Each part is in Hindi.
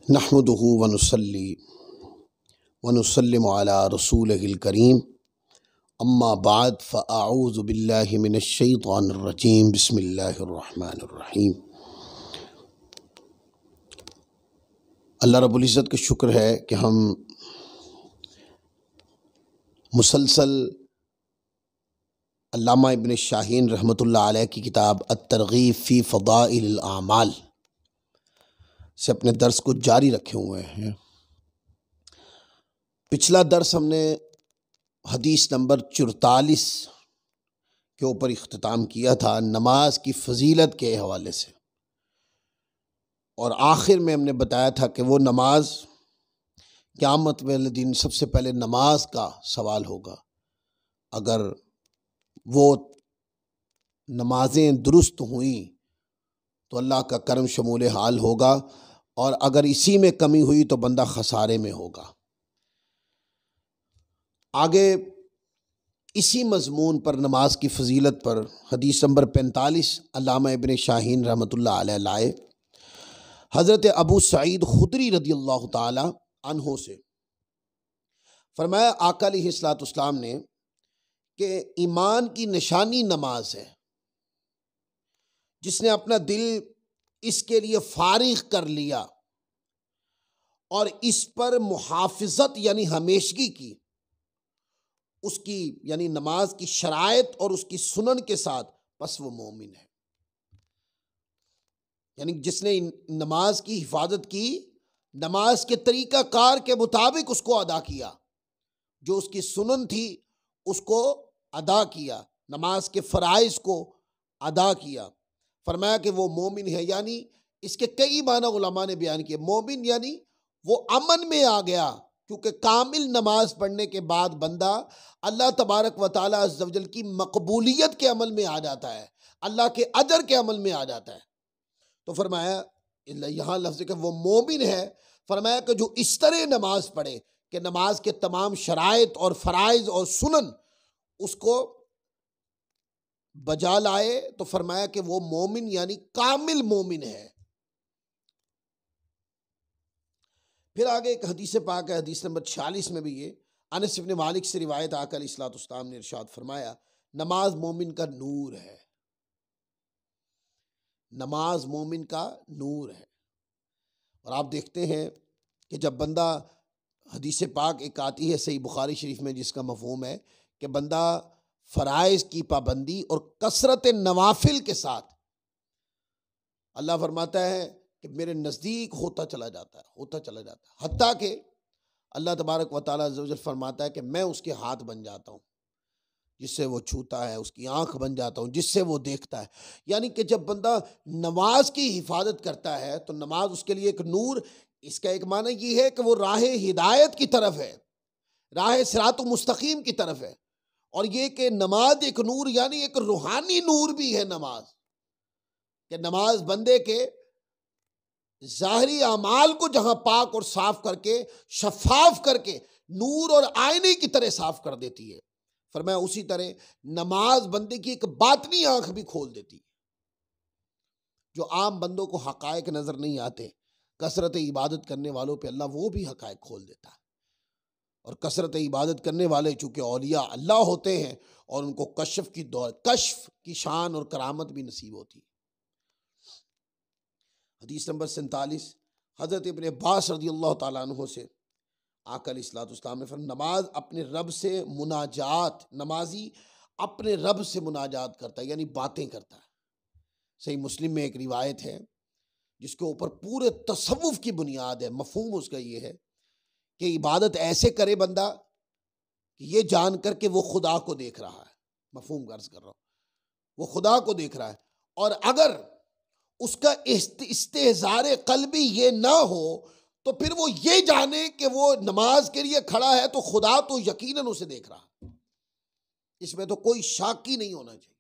नहमदुहु व नुसल्ली व नुसल्लिमु अला रसूलिहिल करीम अम्मा बाद फ़अऊज़ु बिल्लाहि मिनश शैतानिर रजीम बिस्मिल्लाहिर रहमानिर रहीम। अल्लाह रब्बुल इज़्ज़त का शुक्र है कि हम मुसलसल अल्लामा इब्न शाहीन रहमतुल्लाह अलैह की किताब अत-तरग़ीब फ़ी फ़दाइलिल आमाल से अपने दर्स को जारी रखे हुए हैं। पिछला दर्स हमने हदीस नंबर 44 के ऊपर इख्तिताम किया था, नमाज की फजीलत के हवाले से, और आखिर में हमने बताया था कि वो नमाज क़यामत वाले दिन सबसे पहले नमाज का सवाल होगा। अगर वो नमाजें दुरुस्त हुई तो अल्लाह का करम शमूल हाल होगा, और अगर इसी में कमी हुई तो बंदा खसारे में होगा। आगे इसी मजमून पर, नमाज की फजीलत पर, हदीस नंबर 45 अल्लामा इब्न शाहीन रहमतुल्लाह अलैह लाए। हज़रत अबू सईद खुदरी रदियल्लाहु ताला अन्हो से फरमाया, आका अलैहिस्सलाम ने कि ईमान की निशानी नमाज है। जिसने अपना दिल इसके लिए फारिग कर लिया और इस पर मुहाफ़िज़त यानी हमेशगी की, उसकी यानी नमाज की शराइत और उसकी सुनन के साथ, बस वो मोमिन है। यानी जिसने नमाज की हिफाजत की, नमाज के तरीका कार के मुताबिक उसको अदा किया, जो उसकी सुनन थी उसको अदा किया, नमाज के फ़राइज़ को अदा किया, फरमाया कि वो मोमिन है। यानी इसके कई माना उलमा ने बयान किए। मोमिन यानी वो अमन में आ गया, क्योंकि कामिल नमाज पढ़ने के बाद बंदा अल्लाह तबारक व तआला अज़्ज़ व जल की मकबूलियत के अमल में आ जाता है, अल्लाह के अजर के अमल में आ जाता है। तो फरमाया यहाँ लफ्ज़ कि वो मोमिन है, फरमाया कि जो इस तरह नमाज पढ़े कि नमाज के तमाम शराइत और फ़राइज़ और सुनन उसको बजा लाए, तो फरमाया कि वो मोमिन यानी कामिल मोमिन है। फिर आगे एक हदीस पाक है, हदीस नंबर 46 में भी ये अनस इब्न मालिक से रिवायत, आका अलैहिस्सलाम ने इरशाद फरमाया, नमाज मोमिन का नूर है। नमाज मोमिन का नूर है। और आप देखते हैं कि जब बंदा, हदीस पाक एक आती है सही बुखारी शरीफ में, जिसका मफ़हूम है कि बंदा फ़राइज़ की पाबंदी और कसरत नवाफिल के साथ, अल्लाह फरमाता है कि मेरे नज़दीक होता चला जाता है, होता चला जाता है, हत्ता कि अल्लाह तबारक व तआला अज़्ज़ व जल फरमाता है कि मैं उसके हाथ बन जाता हूँ जिससे वो छूता है, उसकी आंख बन जाता हूँ जिससे वो देखता है। यानी कि जब बंदा नमाज की हिफाजत करता है तो नमाज उसके लिए एक नूर, इसका एक माना ये है कि वो राह हिदायत की तरफ है, राह सिरात मुस्तकीम की तरफ है। और ये कि नमाज एक नूर यानी एक रूहानी नूर भी है नमाज, कि नमाज बंदे के ज़ाहिरी अमाल को जहां पाक और साफ करके, शफाफ करके, नूर और आईने की तरह साफ कर देती है। फरमाया उसी तरह नमाज बंदे की एक बातनी आंख भी खोल देती है। जो आम बंदों को हकायक नजर नहीं आते, कसरत इबादत करने वालों पे अल्लाह वो भी हकायक खोल देता है। और कसरत इबादत करने वाले चूंकि औलिया अल्लाह होते हैं और उनको कश्फ की शान और करामत भी नसीब होती है। हदीस नंबर 47 हज़रत इब्न अब्बास रज़ियल्लाहु ताला अन्हु से आका अलैहिस्सलाम ने फरमाया, नमाज अपने रब से मुनाजात, नमाजी अपने रब से मुनाजात करता है, यानी बातें करता है। सही मुस्लिम में एक रिवायत है जिसके ऊपर पूरे तसव्वुफ की बुनियाद है। मफहूम उसका ये है कि इबादत ऐसे करे बंदा कि ये जानकर के वो खुदा को देख रहा है। मफहूम गर्ज कर रहा हूं, वो खुदा को देख रहा है। और अगर उसका इस्तेज़ारे क़ल्बी ये ना हो तो फिर वो ये जाने कि वो नमाज के लिए खड़ा है तो खुदा तो यकीनन उसे देख रहा है। इसमें तो कोई शक ही नहीं होना चाहिए।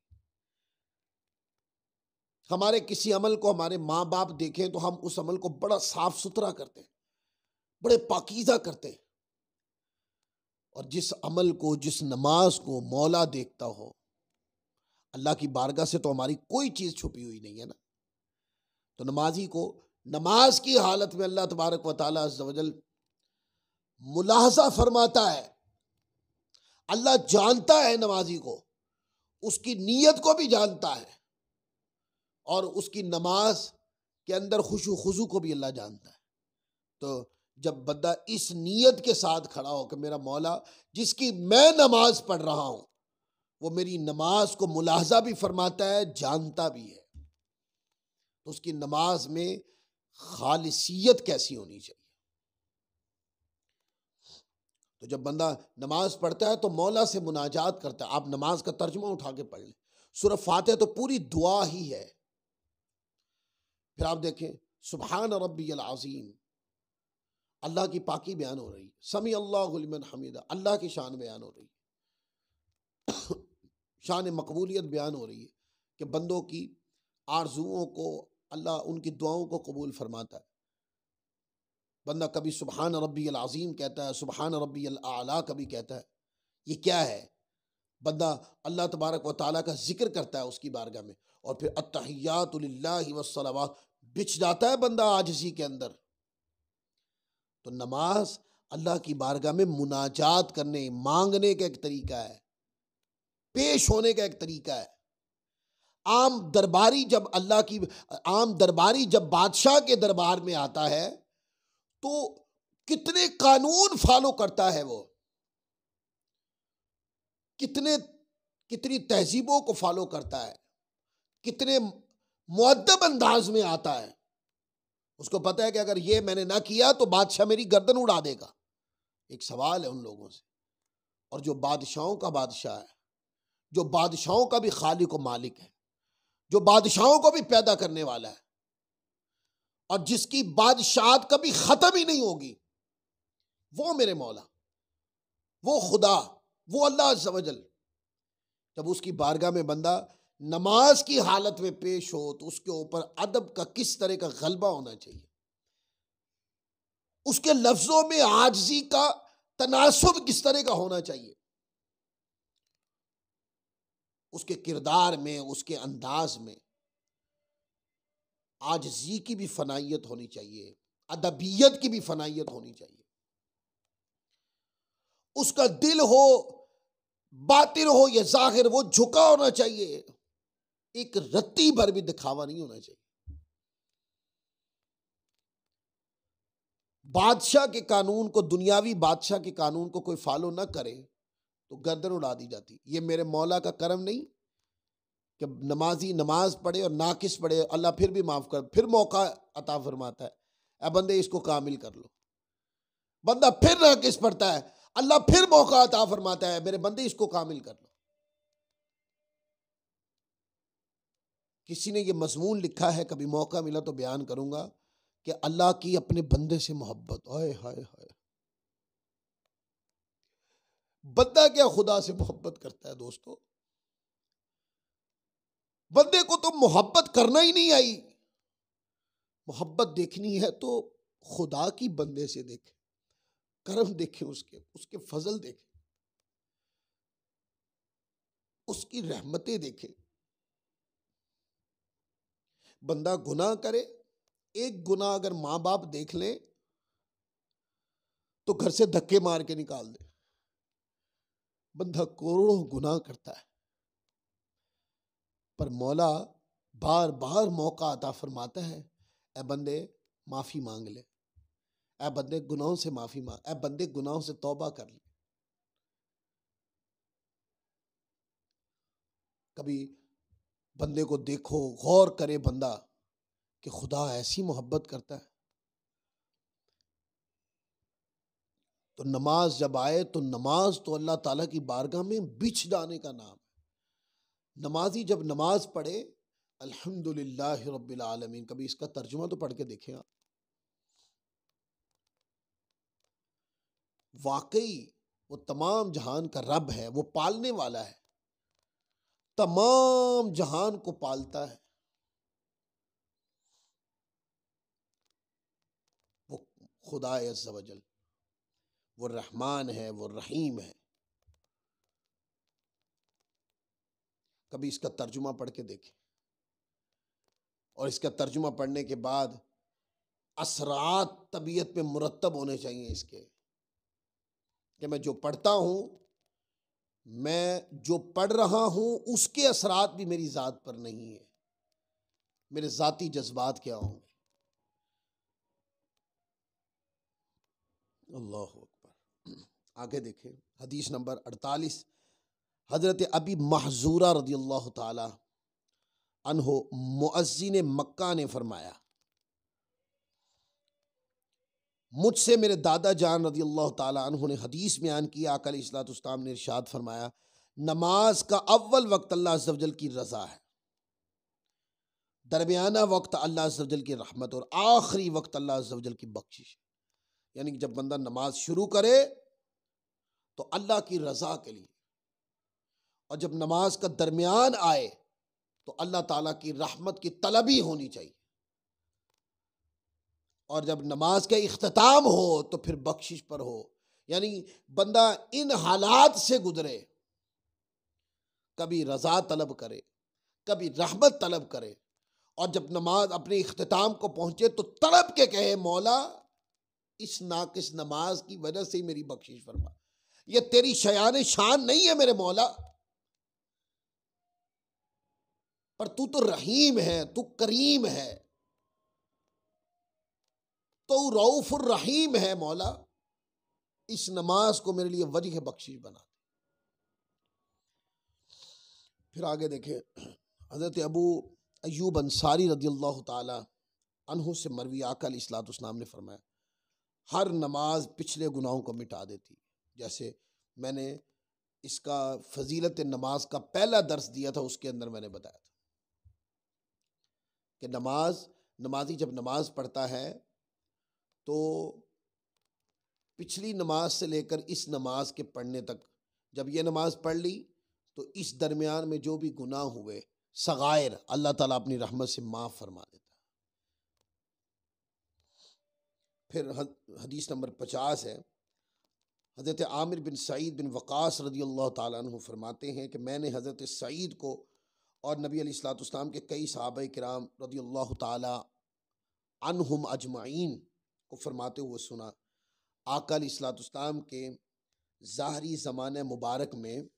हमारे किसी अमल को हमारे माँ बाप देखें तो हम उस अमल को बड़ा साफ सुथरा करते हैं, बड़े पाकीज़ा करते हैं। और जिस अमल को, जिस नमाज को मौला देखता हो, अल्लाह की बारगाह से तो हमारी कोई चीज़ छुपी हुई नहीं है ना। तो नमाजी को नमाज की हालत में अल्लाह तबारक व तआला अज़्ज़ व जल मुलाहजा फरमाता है। अल्लाह जानता है नमाजी को, उसकी नीयत को भी जानता है, और उसकी नमाज के अंदर खुशू खुजू को भी अल्लाह जानता है। तो जब बंदा इस नीयत के साथ खड़ा हो कि मेरा मौला जिसकी मैं नमाज पढ़ रहा हूं, वो मेरी नमाज को मुलाहजा भी फरमाता है, जानता भी है, तो उसकी नमाज में खालिसियत कैसी होनी चाहिए। तो जब बंदा नमाज पढ़ता है तो मौला से मुनाजात करता है। आप नमाज का तर्जुमा उठा के पढ़ लें, सूरह फातिहा तो पूरी दुआ ही है। फिर आप देखें, सुभान रब्बियल अज़ीम, अल्लाह की पाकी बयान हो रही है। समी अल्लाहु लिमन हमीदा, अल्लाह की शान बयान हो रही है। शान मकबूलियत बयान हो रही है कि बंदों की आरजुओं को अल्लाह उनकी दुआओं को कबूल फरमाता है। बंदा कभी सुभान रब्बियल अज़ीम कहता है, सुभान रब्बियल आला कभी कहता है। ये क्या है? बंदा अल्लाह तबारक व तआला का जिक्र करता है उसकी बारगाह में, और फिर अत्तहियातु लिल्लाहि वस्सलावात बिछ जाता है बंदा आजिज़ी के अंदर। तो नमाज अल्लाह की बारगाह में मुनाजात करने, मांगने का एक तरीका है, पेश होने का एक तरीका है। आम दरबारी जब बादशाह के दरबार में आता है तो कितने कानून फॉलो करता है, वो कितनी तहजीबों को फॉलो करता है, कितने मुअद्दब अंदाज में आता है। उसको पता है कि अगर ये मैंने ना किया तो बादशाह मेरी गर्दन उड़ा देगा। एक सवाल है उन लोगों से, और जो बादशाहों का बादशाह है, जो बादशाहों का भी खालिक व मालिक है, जो बादशाहों को भी पैदा करने वाला है, और जिसकी बादशाहत कभी खत्म ही नहीं होगी, वो मेरे मौला, वो खुदा, वो अल्लाह अज़्ज़ व जल, जब उसकी बारगाह में बंदा नमाज की हालत में पेश हो तो उसके ऊपर अदब का किस तरह का गलबा होना चाहिए, उसके लफ्जों में आजिज़ी का तनासुब किस तरह का होना चाहिए, उसके किरदार में, उसके अंदाज में आजिज़ी की भी फनाइयत होनी चाहिए, अदबियत की भी फनाइयत होनी चाहिए। उसका दिल हो, बातिन हो या जाहिर, वो झुका होना चाहिए, एक रत्ती भर भी दिखावा नहीं होना चाहिए। बादशाह के कानून को, दुनियावी बादशाह के कानून को कोई फॉलो ना करे तो गर्दन उड़ा दी जाती। ये मेरे मौला का करम नहीं कि नमाजी नमाज पढ़े और नाकिस पढ़े, अल्लाह फिर भी माफ कर, फिर मौका अता फरमाता है, ए बंदे इसको कामिल कर लो। बंदा फिर नाकिस पढ़ता है, अल्लाह फिर मौका अता फरमाता है, मेरे बंदे इसको कामिल कर लो। किसी ने ये मजमून लिखा है, कभी मौका मिला तो बयान करूंगा, कि अल्लाह की अपने बंदे से मोहब्बत। हाय हाय हाय, बंदा क्या खुदा से मोहब्बत करता है दोस्तों? बंदे को तो मोहब्बत करना ही नहीं आई। मोहब्बत देखनी है तो खुदा की बंदे से देखे, करम देखे, उसके फजल देखे, उसकी रहमतें देखे। बंदा गुनाह करे, एक गुनाह अगर माँ बाप देख ले तो घर से धक्के मार के निकाल दे। बंदा करोड़ों गुनाह करता है, पर मौला बार बार मौका अता फरमाता है, ए बंदे माफी मांग ले, ए बंदे गुनाहों से माफी मांग, ए बंदे गुनाहों से तौबा कर ले। कभी बंदे को देखो, गौर करे बंदा कि खुदा ऐसी मोहब्बत करता है। तो नमाज जब आए तो नमाज तो अल्लाह ताला की बारगाह में बिछ जाने का नाम है। नमाजी जब नमाज पढ़े, अल्हम्दुलिल्लाह रब्बिल आलमीन, कभी इसका तर्जुमा तो पढ़ के देखें आप। वाकई वो तमाम जहान का रब है, वो पालने वाला है, तमाम जहान को पालता है। वो खुदा अज़्ज़ व जल, वो रहमान है, वो रहीम है। कभी इसका तर्जुमा पढ़ के देखें, और इसका तर्जुमा पढ़ने के बाद असरात तबीयत पे मुरतब होने चाहिए इसके, कि मैं जो पढ़ता हूँ, मैं जो पढ़ रहा हूँ उसके असरात भी मेरी ज़ात पर नहीं है, मेरे ज़ाती जज्बात क्या होंगे। अल्लाह अकबर। आगे देखें, हदीस नंबर 48, हज़रत अबी महजूरा रदी अल्लाह ताला अन्हो मुअज्जिन मक्का ने फरमाया, मुझसे मेरे दादा जान रदी अल्लाह ताला अन्हु ने हदीस बयान की, आका अलैहिस्सलातु वस्सलाम ने इरशाद फरमाया, नमाज का अव्वल वक्त अल्लाह अज़्ज़ वजल की रज़ा है, दरमियाना वक्त अल्लाह अज़्ज़ वजल की रहमत और आखिरी वक्त अल्लाह अज़्ज़ वजल की बख्शिश। यानी कि जब बंदा नमाज शुरू करे तो अल्लाह की रज़ा के लिए, और जब नमाज का दरमियान आए तो अल्लाह ताला की रहमत की तलबी होनी चाहिए, और जब नमाज का इख्तिताम हो तो फिर बख्शिश पर हो। यानी बंदा इन हालात से गुजरे, कभी रज़ा तलब करे, कभी रहमत तलब करे, और जब नमाज अपने इख्तिताम को पहुंचे तो तड़प के कहे, मौला इस नाकिस नमाज की वजह से ही मेरी बख्शिश फरमा, ये तेरी शयान शान नहीं है मेरे मौला, पर तू तो रहीम है, तू करीम है, तो रऊफुर रहीम है मौला, इस नमाज को मेरे लिए वजह बख्शिश बना। फिर आगे देखें, हज़रत अबू अय्यूब अंसारी रदियल्लाहु ताला अन्हु से मरवी, आका अलैहिस्सलातु वस्सलाम ने फरमाया, हर नमाज पिछले गुनाहों को मिटा देती। जैसे मैंने इसका फजीलत नमाज का पहला दर्स दिया था, उसके अंदर मैंने बताया था कि नमाजी जब नमाज पढ़ता है तो पिछली नमाज से लेकर इस नमाज के पढ़ने तक, जब ये नमाज पढ़ ली तो इस दरमियान में जो भी गुनाह हुए सगायर, अल्लाह ताला अपनी रहमत से माफ़ फरमा देता है। फिर हदीस नंबर 50 है, हज़रत आमिर बिन सईद बिन वक़ास रदी अल्लाह ताला अन्हु फरमाते हैं कि मैंने हज़रत सईद को और नबी अलैहिस्सलातु वस्सलाम के कई सहाबा किराम रदी अल्लाह ताला अन्हुम अजमाइन को फरमाते हुए सुना, आका अलैहिस्सलातु वस्सलाम के ज़ाहरी ज़माने मुबारक में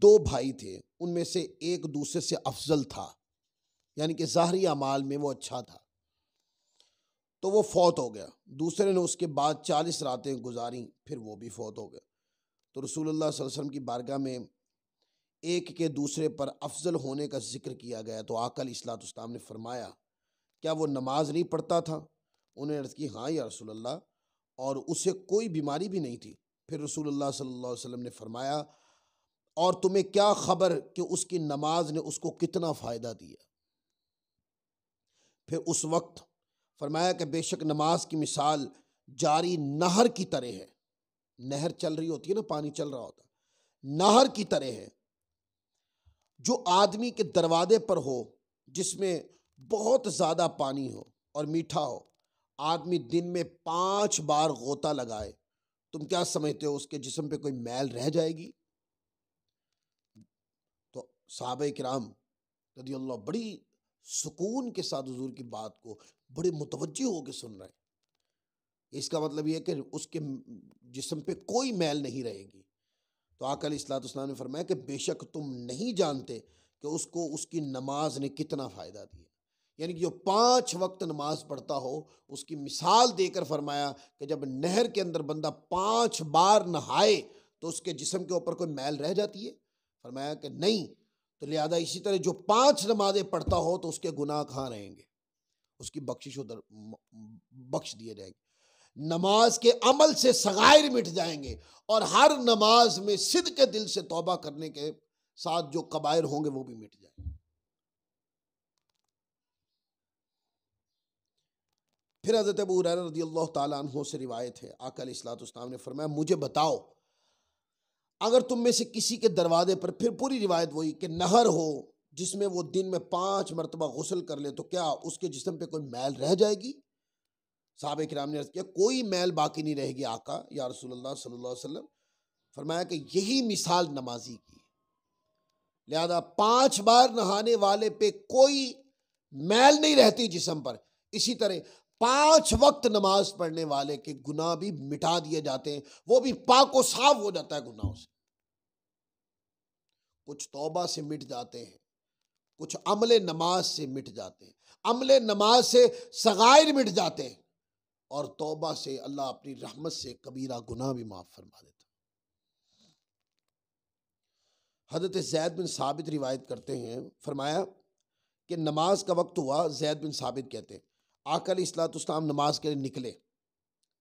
दो भाई थे, उनमें से एक दूसरे से अफजल था, यानी कि ज़ाहरी अमाल में वो अच्छा था, तो वो फौत हो गया। दूसरे ने उसके बाद 40 रातें गुजारी, फिर वो भी फौत हो गया। तो रसूलुल्लाह सल्लल्लाहु अलैहि वसल्लम की बारगाह में एक के दूसरे पर अफजल होने का जिक्र किया गया, तो आका अलैहिस्सलातु वस्सलाम ने फरमाया, क्या वो नमाज नहीं पढ़ता था? उन्होंने अर्ज़ की, हाँ या रसूलल्लाह, और उसे कोई बीमारी भी नहीं थी। फिर रसूलुल्लाह सल्लल्लाहु अलैहि वसल्लम ने फरमाया, और तुम्हें क्या खबर कि उसकी नमाज ने उसको कितना फ़ायदा दिया? फिर उस वक्त फरमाया कि बेशक नमाज की मिसाल जारी नहर की तरह है। नहर चल रही होती है ना, पानी चल रहा होता, नहर की तरह है, जो आदमी के दरवाजे पर हो, जिसमें बहुत ज़्यादा पानी हो और मीठा हो, आदमी दिन में 5 बार गोता लगाए, तुम क्या समझते हो उसके जिस्म पे कोई मैल रह जाएगी? तो सहाबा किराम रदी अल्लाह बड़ी सुकून के साथ हुजूर की बात को बड़े मुतवज्जो होकर सुन रहे हैं। इसका मतलब ये है कि उसके जिस्म पे कोई मैल नहीं रहेगी। तो आका अलैहिस्सलातु वस्सलाम ने फरमाया कि बेशक तुम नहीं जानते कि उसको उसकी नमाज ने कितना फ़ायदा दिया। यानी कि जो 5 वक्त नमाज पढ़ता हो, उसकी मिसाल देकर फरमाया कि जब नहर के अंदर बंदा 5 बार नहाए तो उसके जिस्म के ऊपर कोई मैल रह जाती है? फरमाया कि नहीं। तो लिहाजा इसी तरह जो 5 नमाजें पढ़ता हो तो उसके गुनाह कहाँ रहेंगे? उसकी बख्शिश उधर बख्श दिए जाएंगे, नमाज के अमल से सगायर मिट जाएंगे, और हर नमाज में सिद्ध के दिल से तौबा करने के साथ जो कबायर होंगे वो भी मिट जाएंगे। फिर हज़रत अबू हुरैरा रज़ियल्लाहु ताला अन्हु से रिवायत है, आका अलैहिस्सलातु वस्सलाम ने फरमाया, मुझे बताओ, अगर तुम में से किसी के दरवाजे पर, फिर पूरी रिवायत वही कि नहर हो जिसमें वो दिन में 5 मरतबा गुस्ल कर ले, तो क्या उसके जिस्म पे कोई मैल रह जाएगी? साहबे किराम ने अर्ज़ किया, कोई मैल बाकी नहीं रहेगी आका या रसूलुल्लाह सल्लल्लाहु अलैहि वसल्लम। फरमाया कि यही मिसाल नमाजी की, लिहाजा 5 बार नहाने वाले पे कोई मैल नहीं रहती जिस्म पर। इसी तरह 5 वक्त नमाज पढ़ने वाले के गुनाह भी मिटा दिए जाते हैं, वो भी पाक और साफ हो जाता है गुनाहों से। कुछ तौबा से मिट जाते हैं, कुछ अमले नमाज से मिट जाते हैं, अमले नमाज से सगायर मिट जाते हैं, और तौबा से अल्लाह अपनी रहमत से कबीरा गुनाह भी माफ फरमा देता है। हज़रत ज़ैद बिन साबित रिवायत करते हैं, फरमाया कि नमाज का वक्त हुआ। ज़ैद बिन साबित कहते हैं आका अलैहिस्सलाम नमाज के लिए निकले,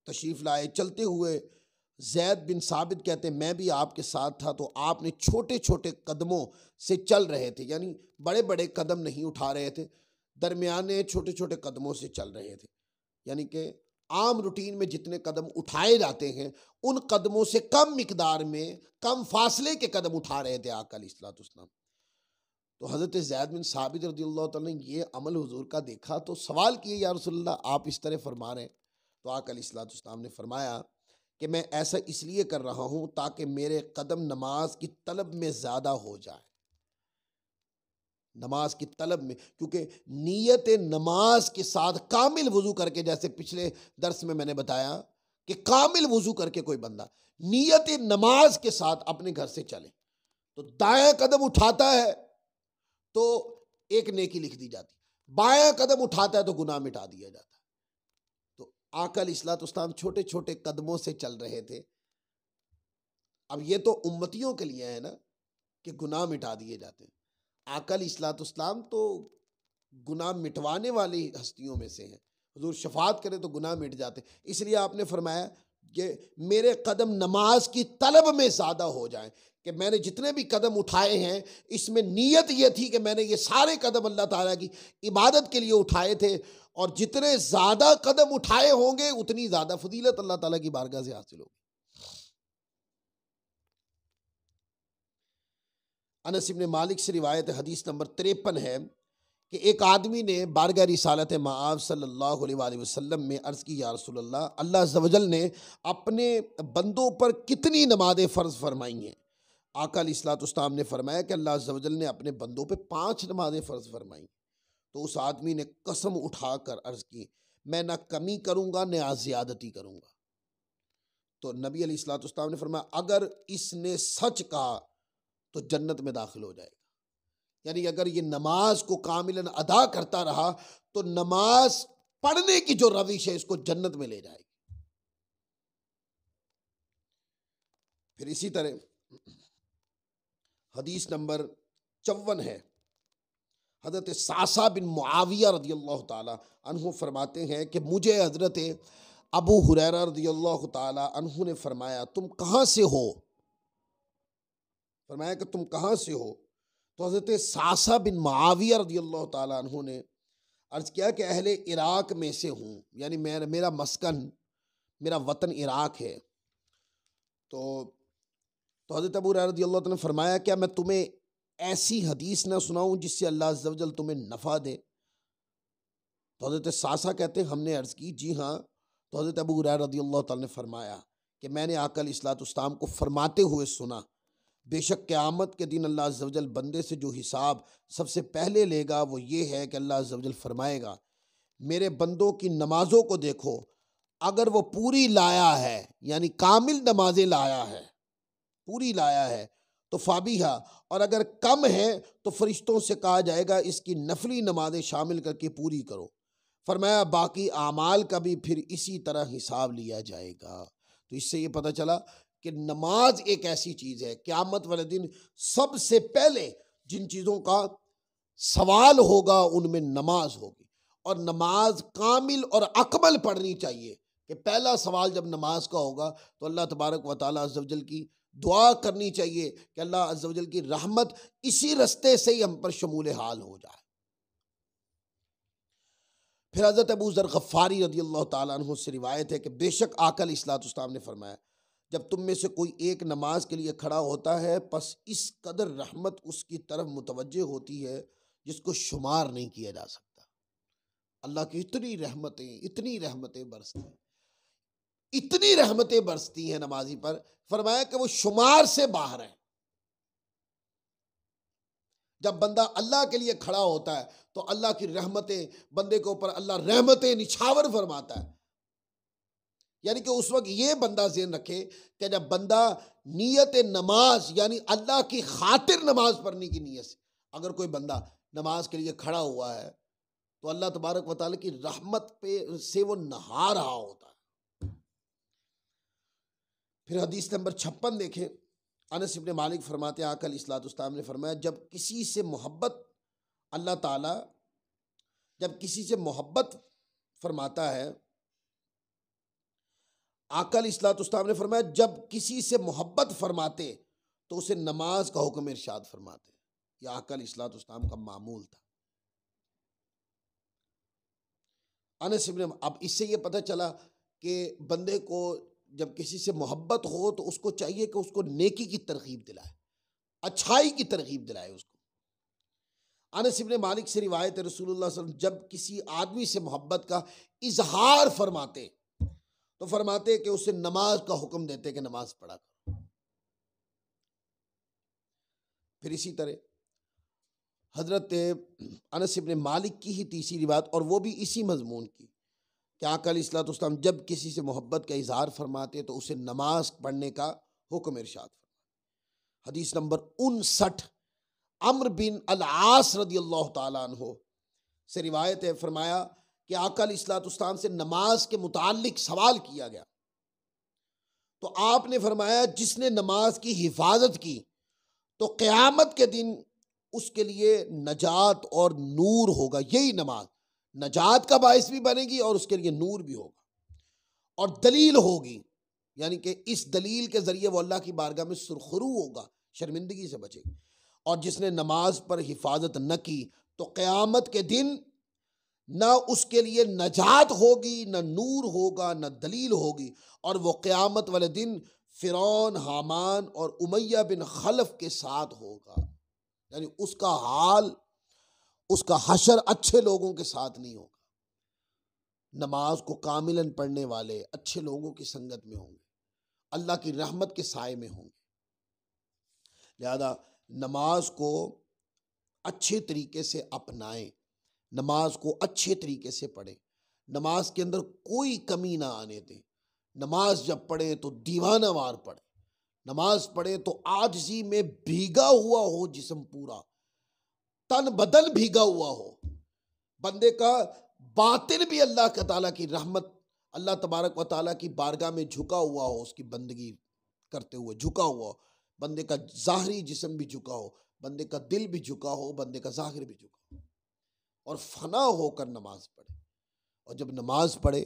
तशरीफ़ लाए। चलते हुए ज़ैद बिन साबित कहते हैं मैं भी आपके साथ था, तो आपने छोटे छोटे कदमों से चल रहे थे, यानी बड़े बड़े कदम नहीं उठा रहे थे, दरमियाने छोटे छोटे कदमों से चल रहे थे, यानी कि आम रूटीन में जितने कदम उठाए जाते हैं उन कदमों से कम मिकदार में, कम फासले के कदम उठा रहे थे आका अलैहिस्सलाम। तो हज़रत ज़ैद बिन साबित रज़ियल्लाहु ताला ने ये अमल हुजूर का देखा, तो सवाल किए या रसूलल्लाह आप इस तरह फरमा रहे हैं? तो आका अलैहिस्सलाम ने फरमाया कि मैं ऐसा इसलिए कर रहा हूँ ताकि मेरे कदम नमाज की तलब में ज़्यादा हो जाए, नमाज की तलब में, क्योंकि नीयत नमाज के साथ कामिल वजू करके, जैसे पिछले दर्स में मैंने बताया कि कामिल वजू करके कोई बंदा नीयत नमाज के साथ अपने घर से चले, तो दायां कदम उठाता है तो एक नेकी लिख दी जाती, बायां कदम उठाता है तो गुनाह मिटा दिया जाता है। तो आका अलैहिस्सलाम छोटे छोटे कदमों से चल रहे थे। अब ये तो उम्मतियों के लिए है ना कि गुनाह मिटा दिए जाते हैं, आका अलैहिस्सलाम तो गुनाह मिटवाने वाली हस्तियों में से हैं, हुजूर शफात करें तो गुनाह मिट जाते। इसलिए आपने फरमाया कि मेरे कदम नमाज की तलब में ज़्यादा हो जाएं, कि मैंने जितने भी कदम उठाए हैं इसमें नीयत ये थी कि मैंने ये सारे कदम अल्लाह ताला की इबादत के लिए उठाए थे, और जितने ज़्यादा कदम उठाए होंगे उतनी ज़्यादा फजीलत अल्लाह ताला की बारगाह से हासिल होगी। अनस इब्न मालिक से रिवायत हदीस नंबर 53 है कि एक आदमी ने बारगाह रिसालत मआब सल्लल्लाहु अलैहि वसल्लम में अर्ज़ की, या रसूल अल्लाह, अल्लाह अज़्ज़ व जल ने अपने बंदों पर कितनी नमाज़ें फ़र्ज़ फरमाई हैं? आका अलैहिस्सलाम ने फरमाया कि अल्लाह अज़्ज़ व जल ने अपने बंदों पर 5 नमाज़ें फ़र्ज़ फरमाई। तो उस आदमी ने कसम उठाकर अर्ज़ की, मैं ना कमी करूँगा न ज़्यादती करूँगा। तो नबी अलैहिस्सलाम ने फरमाया अगर इसने सच कहा तो जन्नत में दाखिल हो जाएगा, यानी अगर ये नमाज को कामिलन अदा करता रहा तो नमाज पढ़ने की जो रविश है इसको जन्नत में ले जाएगी। फिर इसी तरह हदीस नंबर 54 है, हज़रत सासा बिन मुआविया रज़ियल्लाहु ताला अन्हु फरमाते हैं कि मुझे हज़रत अबू हुरैरा रज़ियल्लाहु ताला अन्हु ने फरमाया तुम कहाँ से हो? फरमाया कि तुम कहाँ से हो? तो हज़रत सासा बिन मुआविया रज़ियल्लाहु ताला अन्हु ने अर्ज़ किया कि अहले इराक में से हूँ, यानी मेरा मस्कन, मेरा वतन इराक है। तो हज़रत अबू हुरैरा रज़ियल्लाहु ताला ने फरमाया क्या मैं तुम्हें ऐसी हदीस ना सुनाऊं जिससे अल्लाह अज़्ज़ व जल तुम्हें नफ़ा दे? तो हज़रत सासा कहते हैं हमने अर्ज़ की जी हाँ। तो हज़रत अबू हुरैरा रज़ियल्लाहु ताला ने फरमाया कि मैंने आका अलैहिस्सलाम को फरमाते हुए सुना, बेशक क़यामत के दिन अल्लाह अज़्ज़ व जल बंदे से जो हिसाब सबसे पहले लेगा वो ये है कि अल्लाह अज़्ज़ व जल फरमाएगा मेरे बंदों की नमाज़ों को देखो, अगर वो पूरी लाया है, यानी कामिल नमाजें लाया है, पूरी लाया है तो फाबिहा, और अगर कम है तो फरिश्तों से कहा जाएगा इसकी नफली नमाजें शामिल करके पूरी करो। फरमाया बाकी आमाल का भी फिर इसी तरह हिसाब लिया जाएगा। तो इससे ये पता चला कि नमाज एक ऐसी चीज़ है, क़यामत वाले दिन सबसे पहले जिन चीज़ों का सवाल होगा उनमें नमाज होगी, और नमाज कामिल और अकमल पढ़नी चाहिए। कि पहला सवाल जब नमाज का होगा तो अल्लाह तबारक व तआला अज़्ज़ व जल की दुआ करनी चाहिए कि अल्लाह अज़्ज़ व जल की रहमत इसी रास्ते से ही हम पर शमूल हाल हो जाए। फिर हज़रत अबू ज़र गफ़ारी रज़ियल्लाहु ताला अन्हु से रिवायत है कि बेशक आका अलैहिस्सलाम ने फरमाया जब तुम में से कोई एक नमाज के लिए खड़ा होता है बस इस कदर रहमत उसकी तरफ मुतवज्जे होती है जिसको शुमार नहीं किया जा सकता। अल्लाह की इतनी रहमतें बरसती हैं, इतनी रहमतें बरसती हैं नमाजी पर, फरमाया कि वो शुमार से बाहर है। जब बंदा अल्लाह के लिए खड़ा होता है तो अल्लाह की रहमतें बंदे के ऊपर अल्लाह रहमतें निछावर फरमाता है। यानी कि उस वक्त ये बंदा ज़हन रखे कि जब बंदा नीयत नमाज यानी अल्लाह की खातिर नमाज पढ़ने की नीयत से अगर कोई बंदा नमाज के लिए खड़ा हुआ है तो अल्लाह तबारक व तआला की रहमत पे से वो नहा रहा होता है। फिर हदीस नंबर 56 देखें। अनस इब्न मालिक फरमाते हैं आका अलैहिस्सलाम ने फरमाया जब किसी से मोहब्बत अल्लाह ताला जब किसी से मोहब्बत फरमाता है, आका अलैहिस्सलाम ने फरमाया जब किसी से मोहब्बत फरमाते तो उसे नमाज का हुक्म इरशाद फरमाते। यह आका अलैहिस्सलाम का मामूल था। अनस इब्न अब इससे ये पता चला कि बंदे को जब किसी से मोहब्बत हो तो उसको चाहिए कि उसको नेकी की तरगीब दिलाए, अच्छाई की तरगीब दिलाए उसको। अनस इब्न मालिक से रिवायत है रसूलुल्लाह सल्लल्लाहु अलैहि वसल्लम जब किसी आदमी से मोहब्बत का इजहार फरमाते तो फरमाते कि उसे नमाज का हुक्म देते कि नमाज पढ़ा करो। फिर इसी तरह हजरत अनस इब्न मालिक की ही तीसरी रिवायत और वो भी इसी मजमून की कि आका अलैहिस्सलाम जब किसी से मोहब्बत का इजहार फरमाते तो उसे नमाज पढ़ने का हुक्म इरशाद फरमाते। हदीस नंबर 59 अम्र बिन अल आस रदियल्लाहु ताला अन्हु से रिवायत है, फरमाया कि आका अलैहिस्सलाम से नमाज के मुताल्लिक सवाल किया गया तो आपने फरमाया जिसने नमाज की हिफाजत की तो क़यामत के दिन उसके लिए नजात और नूर होगा। यही नमाज नजात का बायस भी बनेगी और उसके लिए नूर भी होगा और दलील होगी, यानी कि इस दलील के जरिए वो अल्लाह की बारगाह में सुरखरू होगा, शर्मिंदगी से बचेगी। और जिसने नमाज पर हिफाजत न की तो क़यामत के दिन न उसके लिए नजात होगी, न नूर होगा, न दलील होगी और वो क़यामत वाले दिन फ़िरौन, हामान और उमैया बिन खलफ के साथ होगा। यानी उसका हाल, उसका हशर अच्छे लोगों के साथ नहीं होगा। नमाज को कामिलन पढ़ने वाले अच्छे लोगों की संगत में होंगे, अल्लाह की रहमत के साए में होंगे। लिहाजा नमाज को अच्छे तरीके से अपनाएं, नमाज को अच्छे तरीके से पढ़ें, नमाज के अंदर कोई कमी ना आने दें। नमाज जब पढ़ें तो दीवाना वार पढ़ें, नमाज पढ़े तो आजिज़ी में भीगा हुआ हो जिस्म पूरा, तन बदन भीगा हुआ हो, बंदे का बातिन भी अल्लाह ताला की रहमत, अल्लाह तबारक व ताला की बारगाह में झुका हुआ हो, उसकी बंदगी करते हुए झुका हुआ हो, बंदे का ज़ाहरी जिस्म भी झुका हो, बंदे का दिल भी झुका हो, बंदे का ज़ाहिर भी झुका हो और फना होकर नमाज पढ़े। और जब नमाज पढ़े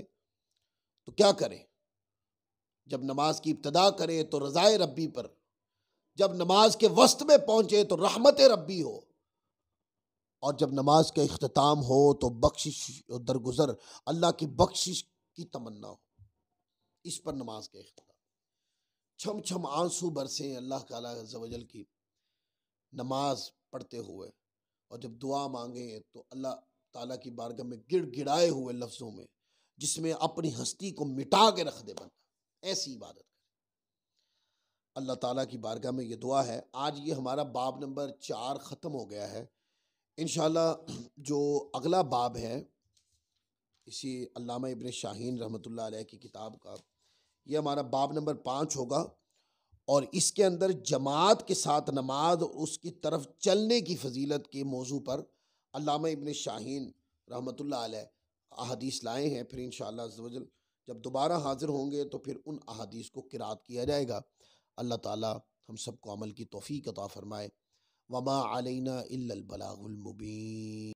तो क्या करें? जब नमाज की इब्तिदा करे तो रज़ाए रब्बी पर, जब नमाज के वस्त में पहुंचे तो रहमत रब्बी हो और जब नमाज का इख्तिताम हो तो बख्शिश और दरगुजर अल्लाह की बख्शिश की तमन्ना हो। इस पर नमाज का इख्तिताम, छम छम आंसू बरसे अल्लाह ताला अज़्ज़ व जल की नमाज पढ़ते हुए और जब दुआ मांगे तो अल्लाह ताला की बारगाह में गिड़गिड़ाए हुए लफ्ज़ों में जिसमें अपनी हस्ती को मिटा के रख दे बंदा, ऐसी इबादत करें। अल्लाह ताला की बारगाह में ये दुआ है। आज ये हमारा बाब नंबर 4 ख़त्म हो गया है। इंशाअल्लाह जो अगला बाब है इसी अल्लामा इब्न शाहीन रहमतुल्लाह अलैह की किताब का, ये हमारा बाब नंबर 5 होगा और इसके अंदर जमात के साथ नमाज और उसकी तरफ चलने की फजीलत के मौजू पर अल्लामा इब्न शाहीन रहमतुल्लाह अलैह अहादीस लाए हैं। फिर इंशाअल्लाह अज़्ज़ व जल जब दोबारा हाजिर होंगे तो फिर उन अहादीस को क़िराअत किया जाएगा। अल्लाह ताला हम सबको अमल की तौफ़ीक़ अता फ़रमाए। वमा अलैना इल्लल बलागुल मुबीन।